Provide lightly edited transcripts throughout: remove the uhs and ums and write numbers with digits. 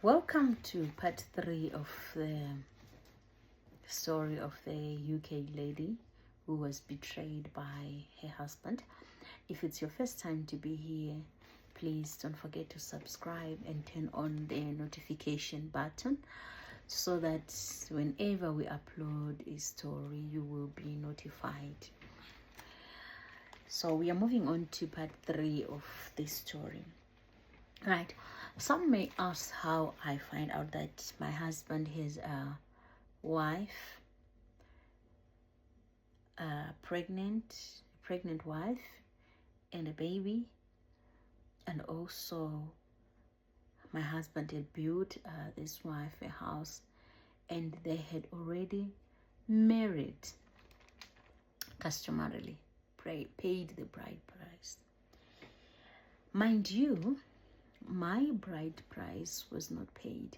Welcome to part 3 of the story of the UK lady who was betrayed by her husband. If it's your first time to be here, please don't forget to subscribe and turn on the notification button so that whenever we upload a story, you will be notified. So we are moving on to part 3 of this story. Right. Some may ask how I find out that my husband has a wife, a pregnant wife, and a baby, and also my husband had built this wife a house, and they had already married customarily, paid the bride price. Mind you, my bride price was not paid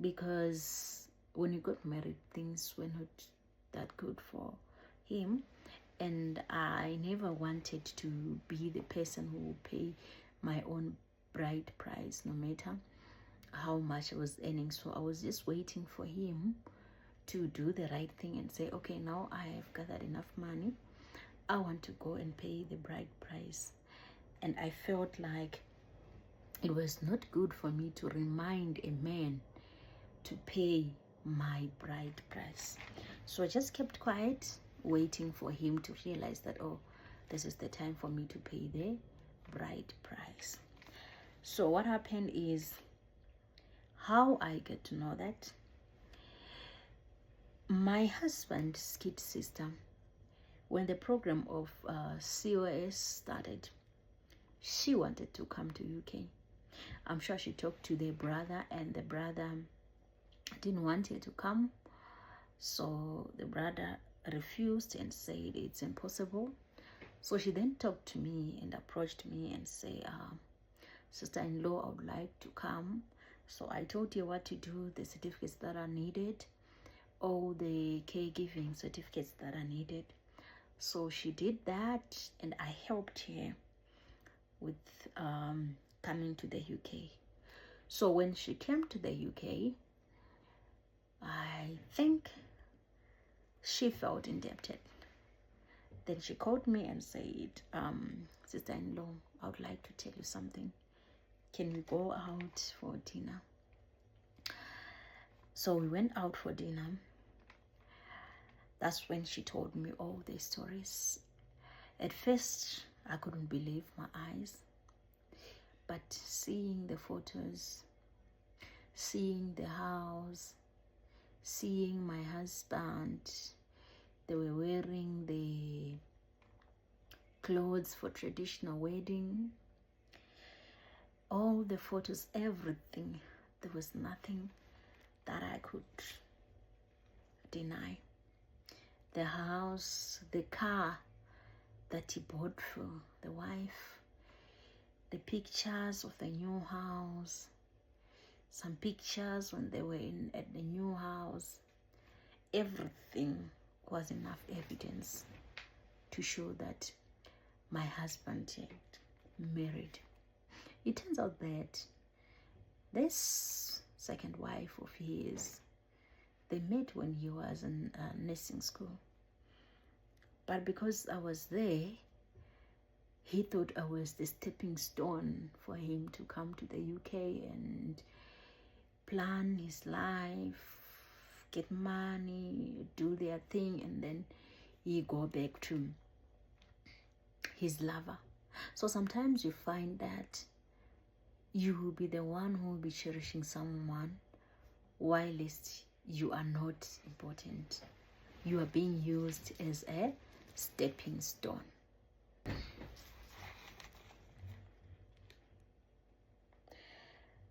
because when he got married, things were not that good for him, and I never wanted to be the person who will pay my own bride price no matter how much I was earning. So I was just waiting for him to do the right thing and say, okay, now I have gathered enough money, I want to go and pay the bride price. And I felt like it was not good for me to remind a man to pay my bride price. So I just kept quiet, waiting for him to realize that, oh, this is the time for me to pay the bride price. So what happened is, how I get to know that, my husband's kid sister, when the program of COS started, she wanted to come to UK. I'm sure she talked to the brother, and the brother didn't want her to come. So the brother refused and said it's impossible. So she then talked to me and approached me and said, sister-in-law, I would like to come. So I told her what to do, the certificates that are needed, all the caregiving certificates that are needed. So she did that, and I helped her with coming to the UK. So when she came to the UK, I think she felt indebted. Then she called me and said, sister-in-law, I would like to tell you something. Can we go out for dinner? So we went out for dinner. That's when she told me all the stories. At first, I couldn't believe my eyes. But seeing the photos, seeing the house, seeing my husband, they were wearing the clothes for traditional wedding, all the photos, everything, there was nothing that I could deny. The house, the car that he bought for the wife, the pictures of the new house, some pictures when they were at the new house, everything was enough evidence to show that my husband had married. It turns out that this second wife of his, they met when he was in nursing school. But because I was there, he thought I was the stepping stone for him to come to the UK and plan his life, get money, do their thing, and then he go back to his lover. So sometimes you find that you will be the one who will be cherishing someone whilst you are not important. You are being used as a stepping stone.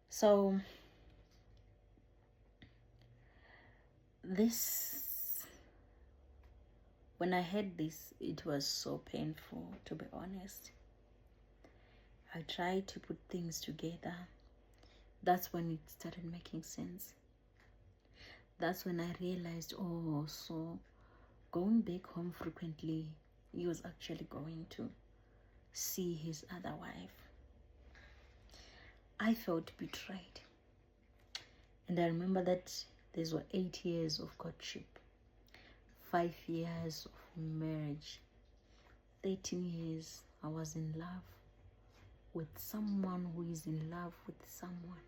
So this, when I heard this, it was so painful, to be honest. I tried to put things together. That's when it started making sense. That's when I realized, oh, so going back home frequently, he was actually going to see his other wife. I felt betrayed. And I remember that these were 8 years of courtship, 5 years of marriage, 13 years I was in love with someone who is in love with someone.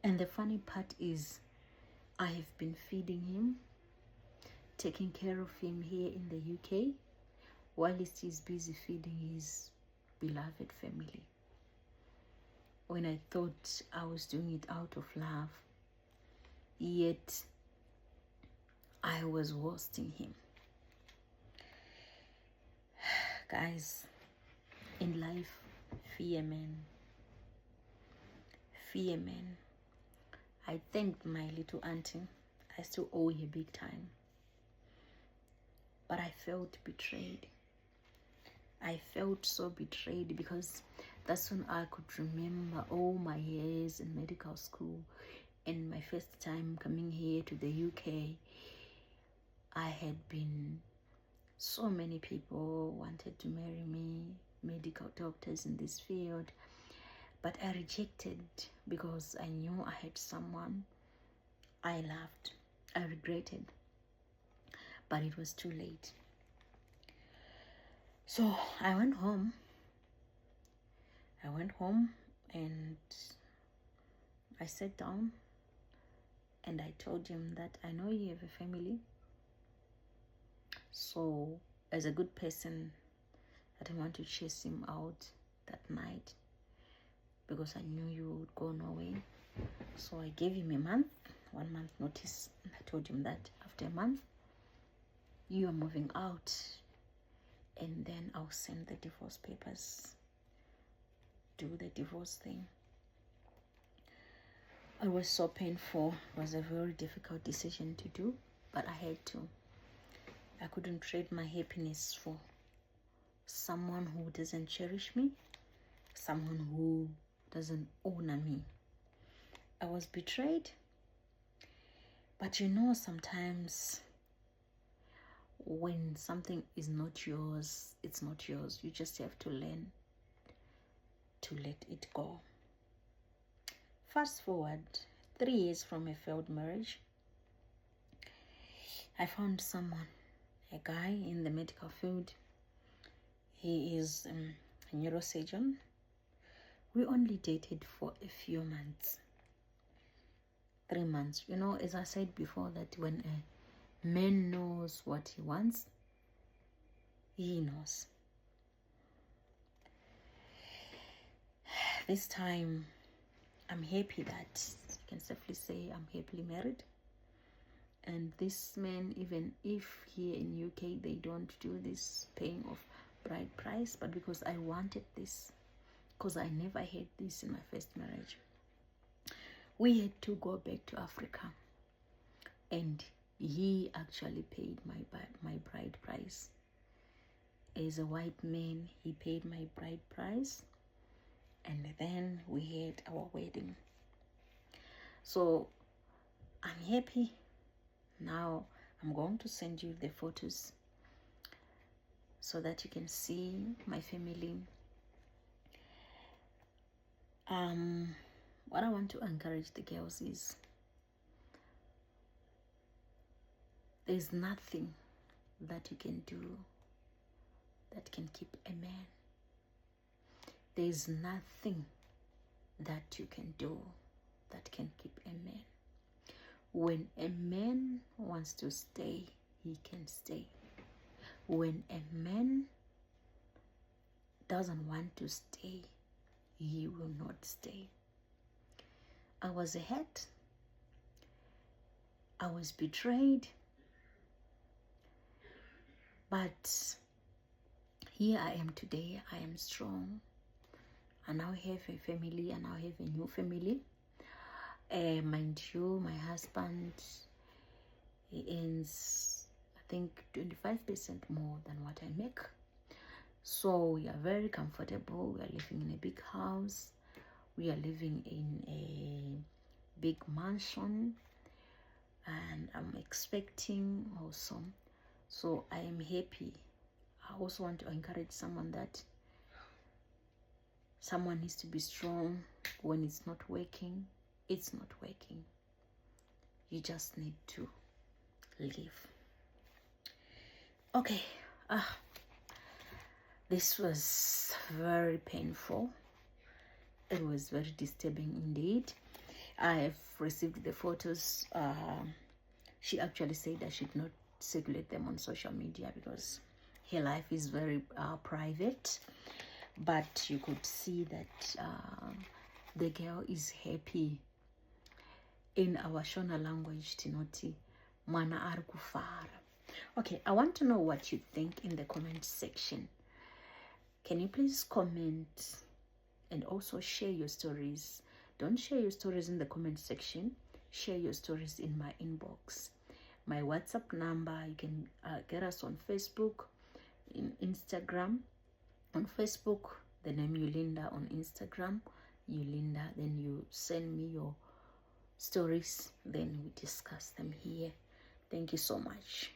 And the funny part is, I have been feeding him, taking care of him here in the UK, while he's busy feeding his beloved family. When I thought I was doing it out of love, yet I was wasting him. Guys, in life, fear men. Fear men. I thanked my little auntie. I still owe her big time. But I felt betrayed. I felt so betrayed because that's when I could remember all my years in medical school and my first time coming here to the UK. I had been, so many people wanted to marry me, medical doctors in this field, but I rejected because I knew I had someone I loved. I regretted, but it was too late. So I went home. And I sat down and I told him that I know you have a family. So as a good person, I didn't want to chase him out that night because I knew you would go nowhere. So I gave him 1 month notice. And I told him that after a month, you are moving out, and then I'll send the divorce papers, do the divorce thing. It was so painful. It was a very difficult decision to do, but I had to. I couldn't trade my happiness for someone who doesn't cherish me, someone who doesn't honor me. I was betrayed, but you know, sometimes when something is not yours, it's not yours. You just have to learn to let it go. Fast forward 3 years from a failed marriage, I found someone, a guy in the medical field. He is a neurosurgeon. We only dated for a few months, 3 months. You know, as I said before, that when a man knows what he wants, he knows. This time, I'm happy that I can safely say I'm happily married. And this man, even if here in UK they don't do this paying of bride price, but because I wanted this, because I never had this in my first marriage, we had to go back to Africa, and he actually paid my bride price. As a white man, he paid my bride price, and then we had our wedding. So I'm happy. Now I'm going to send you the photos so that you can see my family. What I want to encourage the girls is, there's nothing that you can do that can keep a man. There's nothing that you can do that can keep a man. When a man wants to stay, he can stay. When a man doesn't want to stay, he will not stay. I was hurt. I was betrayed. But here I am today. I am strong. I now have a family. I now have a new family. Mind you, my husband, he earns, I think, 25% more than what I make. So we are very comfortable. We are living in a big house. We are living in a big mansion. And I'm expecting also. So I am happy. I also want to encourage someone that someone needs to be strong when it's not working. it's not working. You just need to leave. Okay, this was very painful. It was very disturbing indeed. I have received the photos. She actually said I should not circulate them on social media because her life is very private. But you could see that the girl is happy. In our Shona language, Tinoti, Mana Arkufara. Okay, I want to know what you think in the comment section. Can you please comment and also share your stories? Don't share your stories in the comment section. Share your stories in my inbox. My WhatsApp number, you can get us on Facebook, in Instagram. On Facebook, the name Yulinda. On Instagram, Yulinda. Then you send me your stories, then we discuss them here. Thank you so much.